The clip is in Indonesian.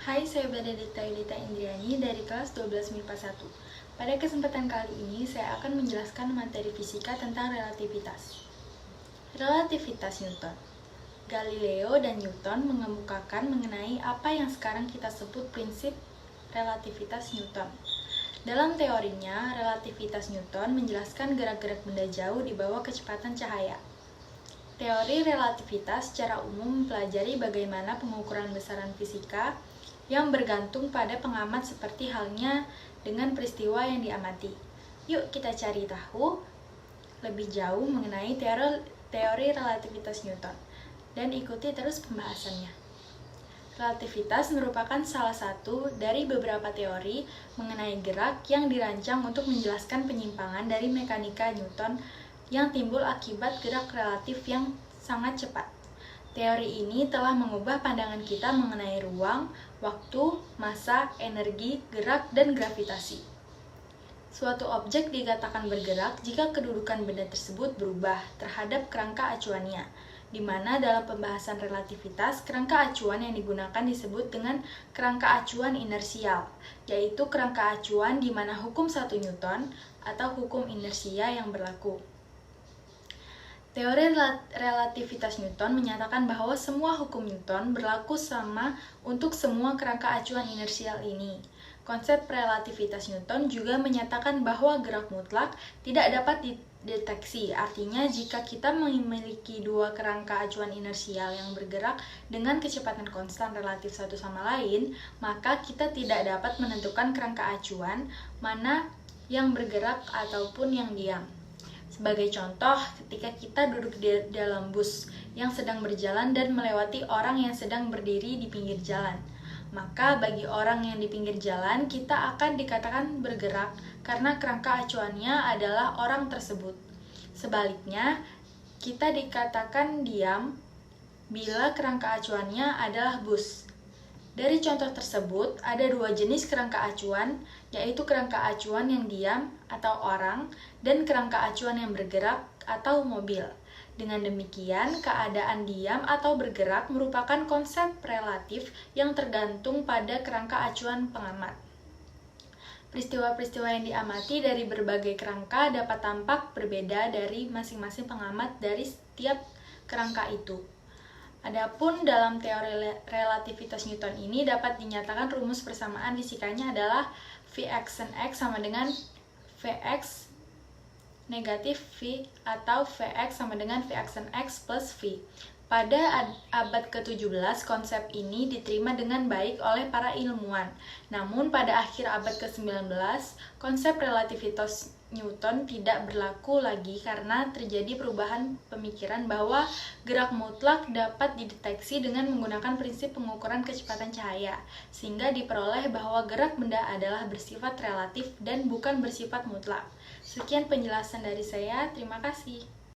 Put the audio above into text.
Hai, saya Benedikta Yudita Indriani dari kelas 12 MIPA 1. Pada kesempatan kali ini, saya akan menjelaskan materi fisika tentang relativitas. Relativitas Newton. Galileo dan Newton mengemukakan mengenai apa yang sekarang kita sebut prinsip relativitas Newton. Dalam teorinya, relativitas Newton menjelaskan gerak-gerak benda jauh di bawah kecepatan cahaya. Teori relativitas secara umum mempelajari bagaimana pengukuran besaran fisika yang bergantung pada pengamat seperti halnya dengan peristiwa yang diamati. Yuk kita cari tahu lebih jauh mengenai teori relativitas Newton dan ikuti terus pembahasannya. Relativitas merupakan salah satu dari beberapa teori mengenai gerak yang dirancang untuk menjelaskan penyimpangan dari mekanika Newton yang timbul akibat gerak relatif yang sangat cepat. Teori ini telah mengubah pandangan kita mengenai ruang, waktu, massa, energi, gerak, dan gravitasi. Suatu objek dikatakan bergerak jika kedudukan benda tersebut berubah terhadap kerangka acuannya, di mana dalam pembahasan relativitas, kerangka acuan yang digunakan disebut dengan kerangka acuan inersial, yaitu kerangka acuan di mana hukum 1 Newton atau hukum inersia yang berlaku. Teori relativitas Newton menyatakan bahwa semua hukum Newton berlaku sama untuk semua kerangka acuan inersial ini. Konsep relativitas Newton juga menyatakan bahwa gerak mutlak tidak dapat dideteksi. Artinya, jika kita memiliki dua kerangka acuan inersial yang bergerak dengan kecepatan konstan relatif satu sama lain, maka kita tidak dapat menentukan kerangka acuan mana yang bergerak ataupun yang diam. Sebagai contoh, ketika kita duduk di dalam bus yang sedang berjalan dan melewati orang yang sedang berdiri di pinggir jalan, maka bagi orang yang di pinggir jalan, kita akan dikatakan bergerak karena kerangka acuannya adalah orang tersebut. Sebaliknya, kita dikatakan diam bila kerangka acuannya adalah bus. Dari contoh tersebut, ada dua jenis kerangka acuan, yaitu kerangka acuan yang diam atau orang, dan kerangka acuan yang bergerak atau mobil. Dengan demikian, keadaan diam atau bergerak merupakan konsep relatif yang tergantung pada kerangka acuan pengamat. Peristiwa-peristiwa yang diamati dari berbagai kerangka dapat tampak berbeda dari masing-masing pengamat dari setiap kerangka itu. Adapun dalam teori relativitas Newton ini dapat dinyatakan rumus persamaan fisikanya adalah Vx X sama dengan Vx negatif V atau Vx sama dengan Vx X plus V. Pada abad ke-17, konsep ini diterima dengan baik oleh para ilmuwan. Namun pada akhir abad ke-19, konsep relativitas Newton tidak berlaku lagi karena terjadi perubahan pemikiran bahwa gerak mutlak dapat dideteksi dengan menggunakan prinsip pengukuran kecepatan cahaya, sehingga diperoleh bahwa gerak benda adalah bersifat relatif dan bukan bersifat mutlak. Sekian penjelasan dari saya, terima kasih.